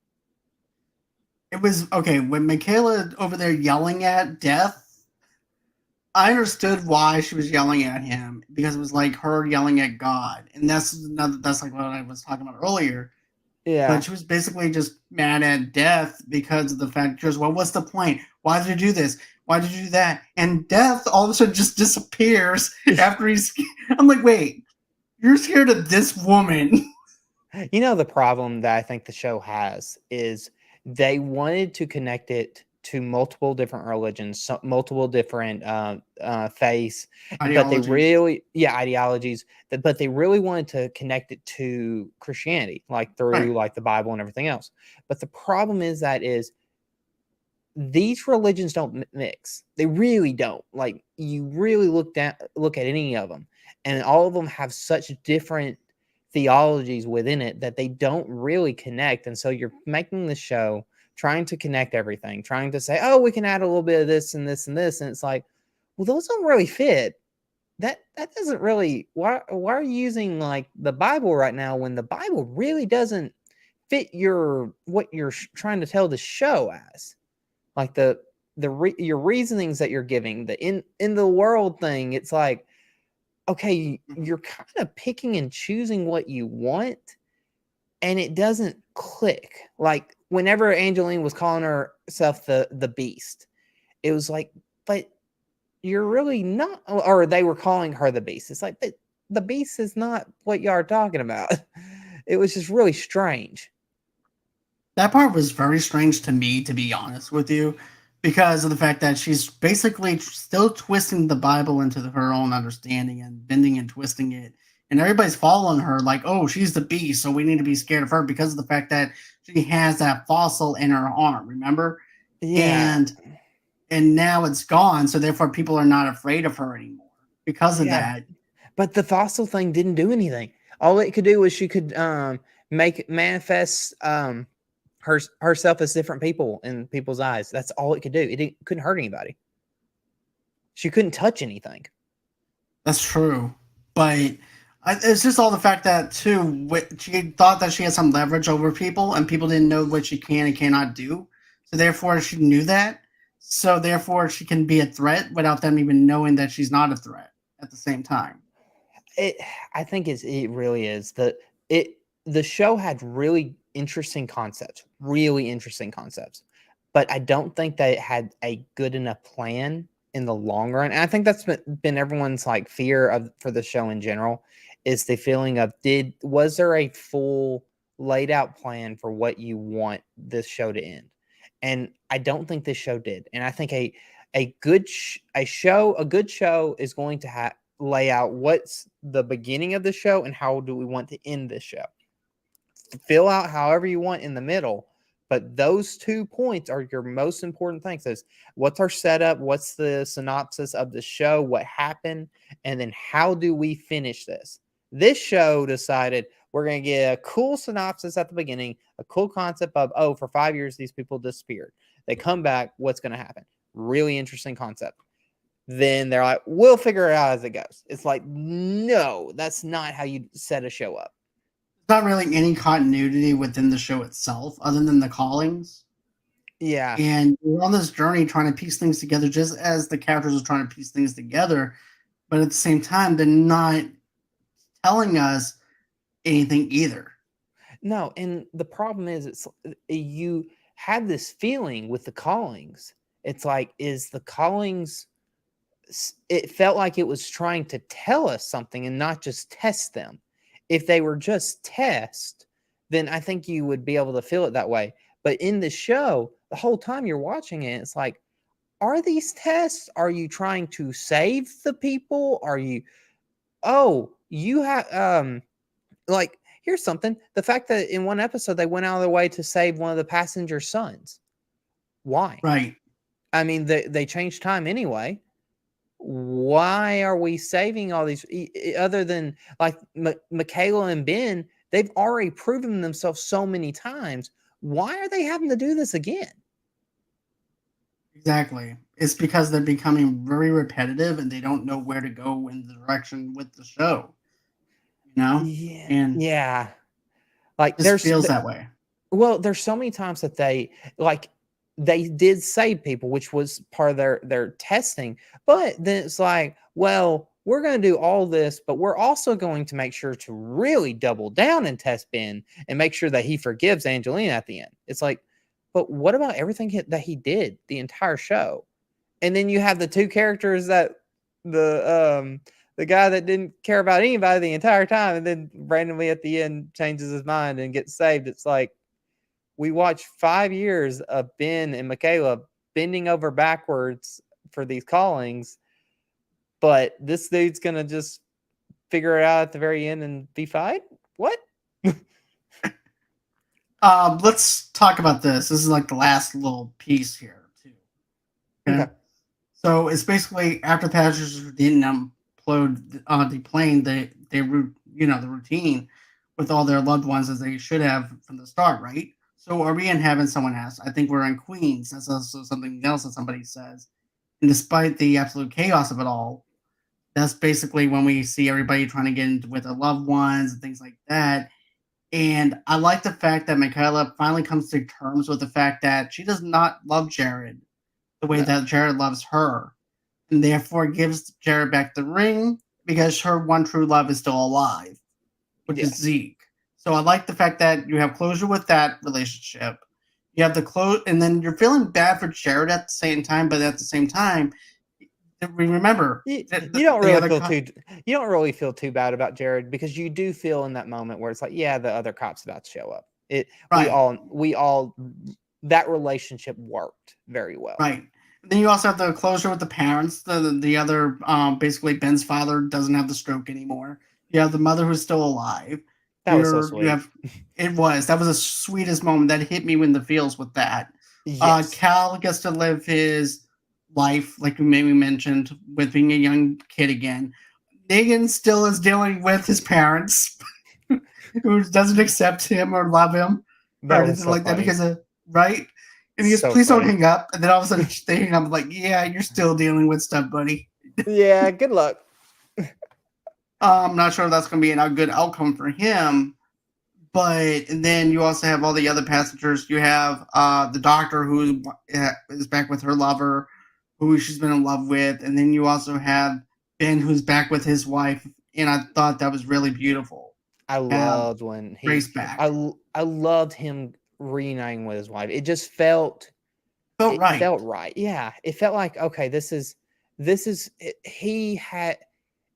It was okay when Michaela over there yelling at Death. I understood why she was yelling at him because it was like her yelling at God, and that's like what I was talking about earlier. But Yeah. she was basically just mad at Death because of the fact, because well, what's the point? Why did you do this? Why did you do that? And Death all of a sudden just disappears after he's. I'm like, wait, you're scared of this woman? You know, the problem that I think the show has is they wanted to connect it to multiple different religions, multiple different faiths, but they Ideologies. really, yeah, ideologies. But they really wanted to connect it to Christianity, like through Right. like the Bible and everything else. But the problem is these religions don't mix. They really don't. Like you really look at any of them, and all of them have such different theologies within it that they don't really connect. And so you're making the show trying to connect everything, trying to say, oh, we can add a little bit of this and this and this, and it's like, well, those don't really fit. That doesn't really. Why are you using like the Bible right now when the Bible really doesn't fit what you're trying to tell the show as? Like your reasonings that you're giving, the in the world thing, it's like, okay, you're kind of picking and choosing what you want, and it doesn't click. Like whenever Angeline was calling herself the beast, it was like, but you're really not. Or they were calling her the beast. It's like, but the beast is not what y'all are talking about. It was just really strange. That part was very strange to me, to be honest with you, because of the fact that she's basically still twisting the Bible into her own understanding and bending and twisting it. And everybody's following her like, oh, she's the beast, so we need to be scared of her because of the fact that she has that fossil in her arm, remember? Yeah, And now it's gone, so therefore people are not afraid of her anymore because of yeah. that. But the fossil thing didn't do anything. All it could do was she could make manifest herself as different people in people's eyes. That's all it could do. Couldn't hurt anybody. She couldn't touch anything. That's true, but it's just all the fact that too. She thought that she had some leverage over people, and people didn't know what she can and cannot do. So therefore, she knew that. So therefore, she can be a threat without them even knowing that she's not a threat at the same time. It I think it really is. The show had really interesting concepts. But I don't think that it had a good enough plan in the long run. And I think that's been everyone's like fear of for the show in general is the feeling of was there a full laid out plan for what you want this show to end? And I don't think this show did. And I think a good show is going to lay out what's the beginning of the show and how do we want to end this show. Fill out however you want in the middle, but those 2 points are your most important things. Is what's our setup, what's the synopsis of the show, what happened, and then how do we finish this. This show decided we're going to get a cool synopsis at the beginning, a cool concept of, oh, for 5 years these people disappeared, they come back, what's going to happen. Really interesting concept. Then they're like, we'll figure it out as it goes. It's like, no, that's not how you set a show up. There's not really any continuity within the show itself, other than the callings. Yeah. And we're on this journey trying to piece things together, just as the characters are trying to piece things together. But at the same time, they're not telling us anything either. No, and the problem is you had this feeling with the callings. It's like, is the callings it felt like it was trying to tell us something and not just test them. If they were just tests, then I think you would be able to feel it that way. But in the show, the whole time you're watching it, it's like, are these tests? Are you trying to save the people? Are you, oh, you have, like, here's something. The fact that in one episode they went out of their way to save one of the passenger's sons. Why? Right. I mean, they changed time anyway. Why are we saving all these other than like Michaela and Ben? They've already proven themselves so many times. Why are they having to do this again? Exactly. It's because they're becoming very repetitive and they don't know where to go in the direction with the show. You know? Yeah, And yeah. Like it just feels that way. well, there's so many times that they did save people, which was part of their testing. But then it's like, well, we're going to do all this, but we're also going to make sure to really double down and test Ben and make sure that he forgives Angelina at the end. It's like, but what about everything that he did the entire show? And then you have the two characters that the guy that didn't care about anybody the entire time, and then randomly at the end changes his mind and gets saved. It's like we watched 5 years of Ben and Michaela bending over backwards for these callings, but this dude's gonna just figure it out at the very end and be fine. What? Let's talk about this. This is like the last little piece here too. Okay. Okay. So it's basically after passengers didn't implode the plane, they the routine with all their loved ones as they should have from the start, right? So are we in heaven? Someone asked. I think we're in Queens. That's also something else that somebody says. And despite the absolute chaos of it all, that's basically when we see everybody trying to get into with their loved ones and things like that. And I like the fact that Michaela finally comes to terms with the fact that she does not love Jared the way No. that Jared loves her, and therefore gives Jared back the ring because her one true love is still alive, which is Yes. Zeke. So I like the fact that you have closure with that relationship. You have the close, and then you're feeling bad for Jared at the same time, but at the same time, we remember You, that you don't the really other feel too you don't really feel too bad about Jared, because you do feel in that moment where it's like, yeah, the other cop's about to show up. right. We all that relationship worked very well. Right. Then you also have the closure with the parents. The other basically Ben's father doesn't have the stroke anymore. You have the mother who's still alive. That was so You sweet. have that was the sweetest moment that hit me in the feels with that. Yes. Cal gets to live his life, like we maybe mentioned, with being a young kid again. Negan still is dealing with his parents, who doesn't accept him or love him or That was anything so like that funny. because of right. And he goes, So "Please don't funny. hang up." And then all of a sudden, they hang up. I'm like, "Yeah, you're still dealing with stuff, buddy." Yeah, good luck. I'm not sure if that's going to be a good outcome for him. But and then you also have all the other passengers. You have the doctor who is back with her lover, who she's been in love with, and then you also have Ben who's back with his wife. And I thought that was really beautiful. I Have loved when Grace back. I loved him reuniting with his wife. It just felt Felt right. felt right. Yeah, it felt like, okay, this is he had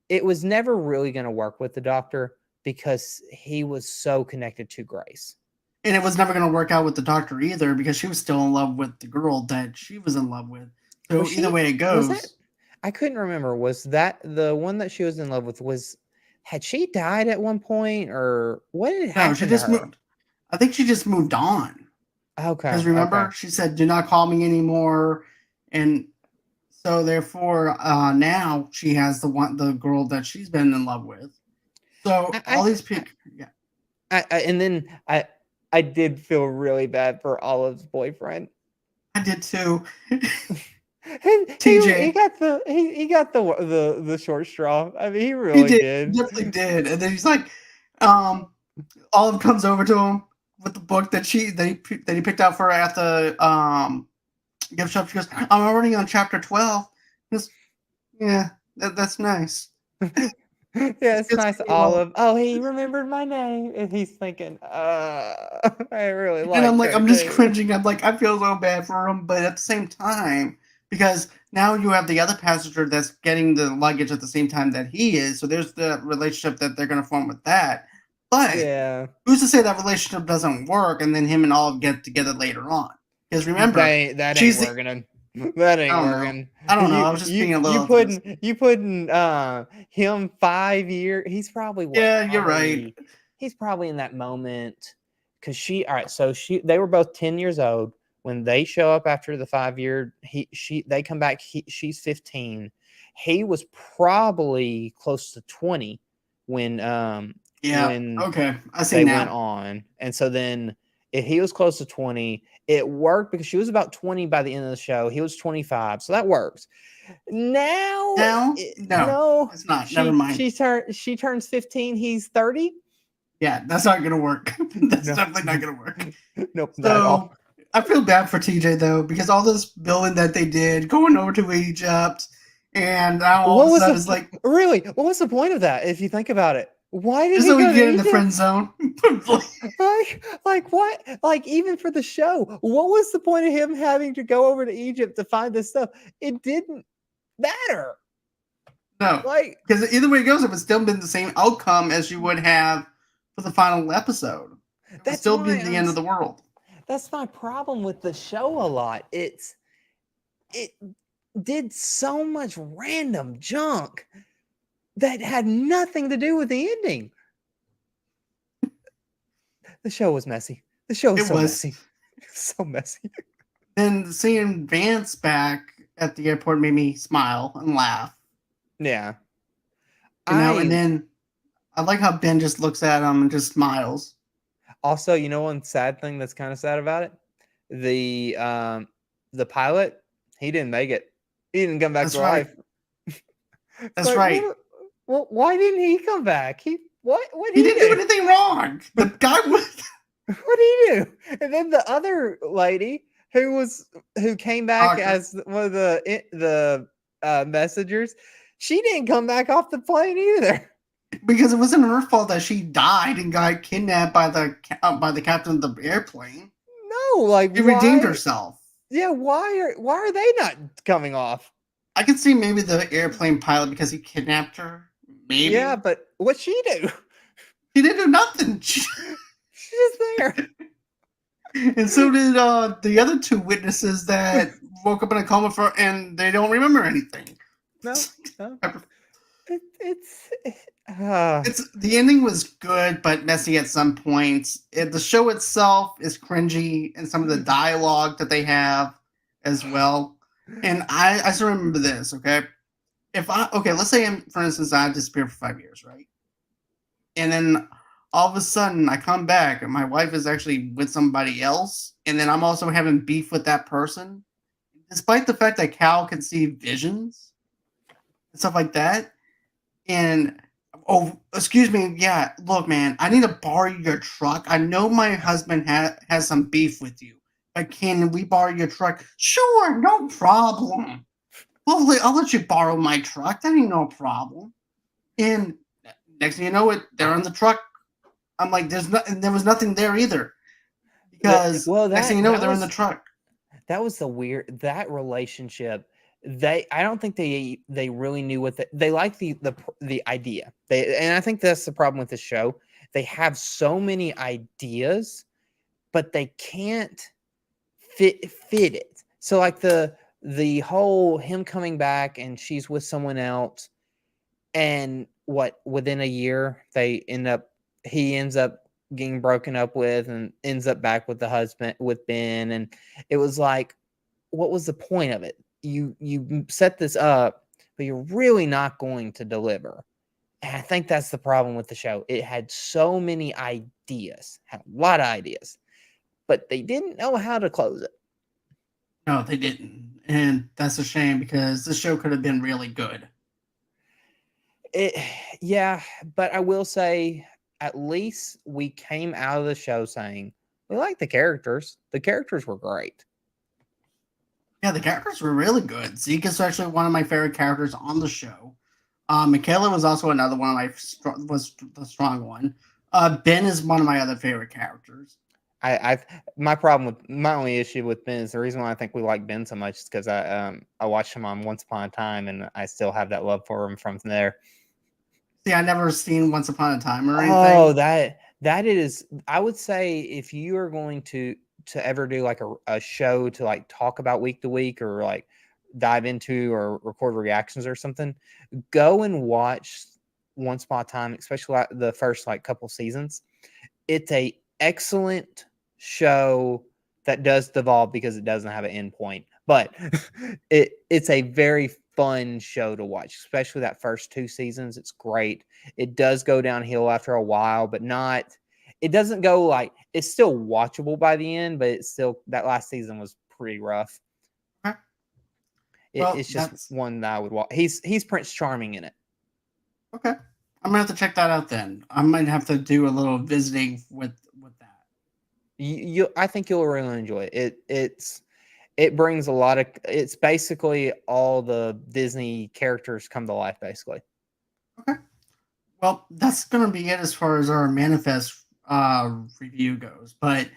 it was never really going to work with the doctor because he was so connected to Grace. And it was never going to work out with the doctor either because she was still in love with the girl that she was in love with. So Was either she way it was that goes, I couldn't remember. Was that the one that she was in love with? Had she died at one point, or what had no, she happened to just her? moved. I think she just moved on because Okay, okay. remember she said, "Do not call me anymore," and so therefore now she has the girl that she's been in love with. So all I, these people, yeah, and then I did feel really bad for Olive's boyfriend. I did too. He TJ, got he got the short straw. I mean, he he really did, he did. definitely did, and then he's like, um, Olive comes over to him with the book that he picked out for her at the gift shop. She goes, "I'm already on chapter 12." He goes, "Yeah, that's nice." Yeah, it's It's nice, pretty well. Olive. Oh, he remembered my name, and he's thinking, I really And I'm liked like, her I'm just too. cringing. I'm like, I feel so bad for him, but at the same time, because now you have the other passenger that's getting the luggage at the same time that he is. So there's the relationship that they're going to form with that. But Yeah, who's to say that relationship doesn't work and then him and Olive get together later on? Because remember, that ain't she's the, working. That I ain't don't know. working. I don't know. I was just being a little optimistic. You putting him 5 years. He's probably what? Yeah, you're right. He's probably in that moment because all right. So they were both 10 years old when they show up after the 5 year. They come back. She's 15. He was probably close to 20 when Yeah. Okay. I see they went now. on, and so then if he was close to 20, it worked because she was about 20 by the end of the show. He was 25, so that works. Now, Now? No, no, it's not. Never mind. she turns 15. He's 30. Yeah, that's not going to work. That's No, definitely not going to work. nope, not at So all. I feel bad for TJ though because all this building that they did, going over to Egypt, and now all of What a was sudden it's like what was the point of that? If you think about it, why did just he so we go can to get in the Egypt? friend zone. Like what? Like even for the show, what was the point of him having to go over to Egypt to find this stuff? It didn't matter. No, Like because either way it goes, it would still been the same outcome as you would have for the final episode. It would that's still be why the end of the world. that's my problem with the show a lot. it did so much random junk that had nothing to do with the ending. The show was messy. The show was It so was. messy. So messy. Then seeing Vance back at the airport made me smile and laugh. Yeah. And then I like how Ben just looks at him and just smiles. Also, one sad thing that's kind of sad about it? The pilot, he didn't make it. He didn't come back That's to right. life. It's That's like, right. well, why didn't he come back? What He he didn't do do? anything wrong. The guy was. What did he do? And then the other lady who came back Doctor. as one of the messengers, she didn't come back off the plane either. Because it wasn't her fault that she died and got kidnapped by the captain of the airplane. No, like She why? redeemed herself. Yeah, why are they not coming off? I could see maybe the airplane pilot because he kidnapped her. Maybe. Yeah, but what'd she do? She didn't do nothing. She's just there. And so did the other two witnesses that woke up in a coma and they don't remember anything. No. It's the ending was good but messy at some points. The show itself is cringy and some of the dialogue that they have as well. And I still remember this, okay? Let's say for instance I disappeared for 5 years, right? And then all of a sudden I come back and my wife is actually with somebody else, and then I'm also having beef with that person, despite the fact that Cal can see visions and stuff like that. And excuse me, yeah, look, man, I need to borrow your truck. I know my husband has some beef with you, but can we borrow your truck? Sure, no problem. Well, I'll let you borrow my truck. That ain't no problem. And next thing you know, they're on the truck. I'm like, there was nothing there either. Because next thing you know, they're in the truck. That was that relationship. I don't think they really knew what they like the idea. And I think that's the problem with the show. They have so many ideas, but they can't fit it. So like the whole him coming back and she's with someone else, and within a year he ends up getting broken up with and ends up back with the husband with Ben, and it was like, what was the point of it? You set this up, but you're really not going to deliver. And I think that's the problem with the show. It had so many ideas, had a lot of ideas, but they didn't know how to close it. No, they didn't. And that's a shame because this show could have been really good. Yeah, but I will say at least we came out of the show saying we like the characters. The characters were great. Yeah, the characters were really good. Zeke is actually one of my favorite characters on the show. Michaela was also another one of was the strong one. Ben is one of my other favorite characters. My only issue with Ben is the reason why I think we like Ben so much is because I watched him on Once Upon a Time, and I still have that love for him from there. See, I never seen Once Upon a Time or anything. Oh, that is, I would say if you are going to ever do like a show to like talk about week to week or like dive into or record reactions or something, go and watch Once Upon a Time, especially like the first like couple seasons. It's a excellent show that does devolve because it doesn't have an end point, but it's a very fun show to watch, especially that first 2 seasons. It's great. It does go downhill after a while, but it doesn't go like, it's still watchable by the end, but it's still, that last season was pretty rough. Okay. It's just one that I would watch. He's Prince Charming in it. Okay. I'm gonna have to check that out then. I might have to do a little visiting with that. I think you'll really enjoy it. It brings a lot of, it's basically all the Disney characters come to life, basically. Okay. Well, that's going to be it as far as our Manifest review goes. But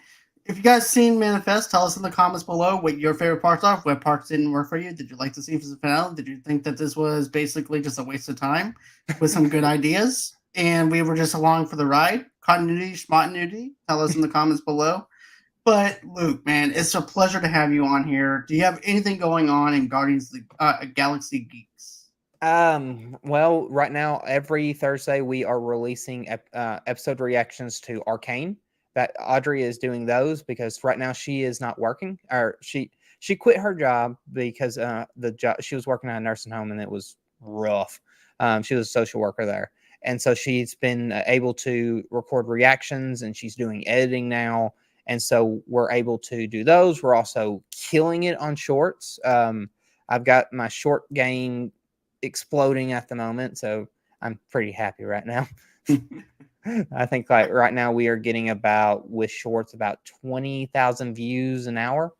if you guys seen Manifest, tell us in the comments below what your favorite parts are. What parts didn't work for you? Did you like to see the finale? Did you think that this was basically just a waste of time with some good ideas? And we were just along for the ride? Continuity, schmontinuity? Tell us in the comments below. But Luke, man, it's a pleasure to have you on here. Do you have anything going on in Guardians of the Galaxy Geeks? Well, right now, every Thursday we are releasing episode reactions to Arcane. That Audrey is doing those because right now she is not working, or she quit her job because the job she was working at a nursing home and it was rough. She was a social worker there, and so she's been able to record reactions and she's doing editing now, and so we're able to do those. We're also killing it on shorts. I've got my short game exploding at the moment, so I'm pretty happy right now. I think like right now we are getting about with shorts about 20,000 views an hour.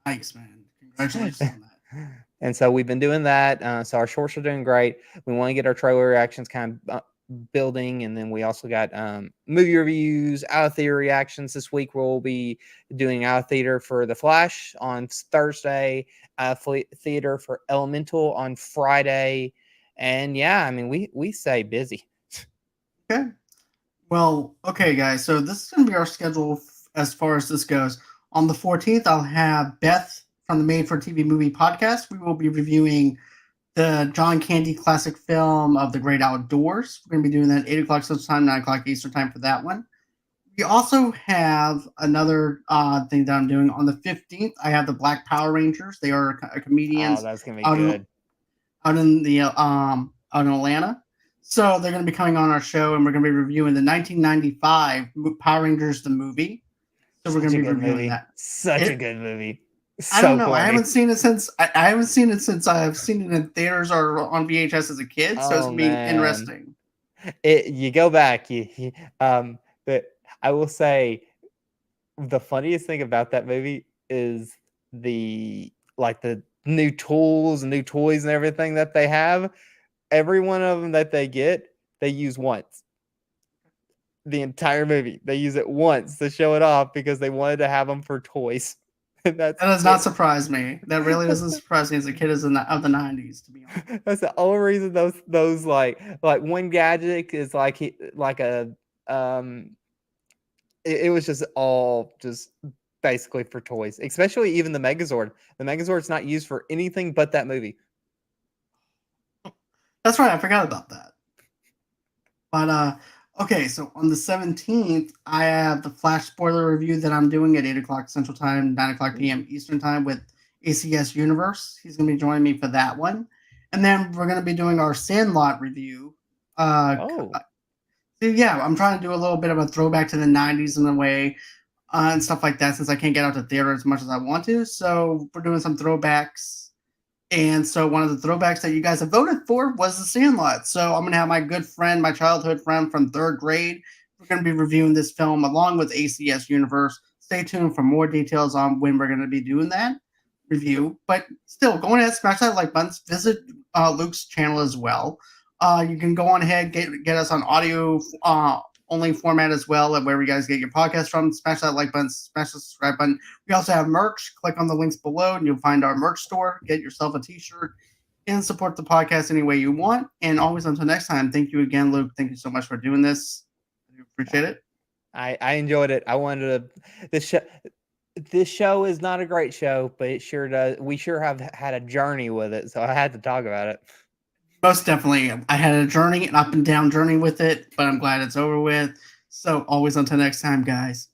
Nice, man. Congratulations on that. And so we've been doing that. So our shorts are doing great. We want to get our trailer reactions kind of building, and then we also got movie reviews, out of theater reactions. This week we'll be doing out of theater for The Flash on Thursday, theater for Elemental on Friday, and yeah, I mean we stay busy. Okay. Well, okay, guys. So this is going to be our schedule as far as this goes. On the 14th, I'll have Beth from the Made for TV Movie Podcast. We will be reviewing the John Candy classic film of The Great Outdoors. We're going to be doing that at 8 o'clock Central Time, 9 o'clock Eastern Time for that one. We also have another thing that I'm doing. On the 15th, I have the Black Power Rangers. They are comedians. Oh, that's going to be good. Out in Atlanta. So they're going to be coming on our show, and we're going to be reviewing the 1995 Power Rangers the movie. So we're going to be reviewing that. Such a good movie. I don't know. Corny. I haven't seen it since I've seen it in theaters or on VHS as a kid. So it's going to be interesting. You go back. But I will say the funniest thing about that movie is the new tools and new toys and everything that they have. Every one of them that they get, they use once. The entire movie, they use it once to show it off because they wanted to have them for toys. That does not surprise me. That really doesn't surprise me as a kid of the 90s, to be honest. That's the only reason those like one gadget is it was just all just basically for toys, especially even the Megazord. The Megazord's not used for anything but that movie. That's right. I forgot about that. But okay, so on the 17th, I have the Flash spoiler review that I'm doing at 8 o'clock Central Time, 9 o'clock p.m. Eastern Time with ACS Universe. He's going to be joining me for that one. And then we're going to be doing our Sandlot review. So yeah, I'm trying to do a little bit of a throwback to the 90s in a way and stuff like that since I can't get out to theater as much as I want to. So we're doing some throwbacks. And so one of the throwbacks that you guys have voted for was The Sandlot. So I'm going to have my good friend, my childhood friend from 3rd grade. We're going to be reviewing this film along with ACS Universe. Stay tuned for more details on when we're going to be doing that review. But still, go ahead, smash that like button. Visit Luke's channel as well. You can go on ahead, get us on audio only format as well, at wherever you guys get your podcast from. Smash that like button, smash the subscribe button. We also have merch. Click on the links below and you'll find our merch store. Get yourself a t-shirt and support the podcast any way you want. And always until next time, thank you again, Luke. Thank you so much for doing this. I appreciate it. I enjoyed it. I wanted to this show is not a great show, but it sure does. We sure have had a journey with it, so I had to talk about it. Most definitely. I had a journey, an up and down journey with it, but I'm glad it's over with. So always until next time, guys.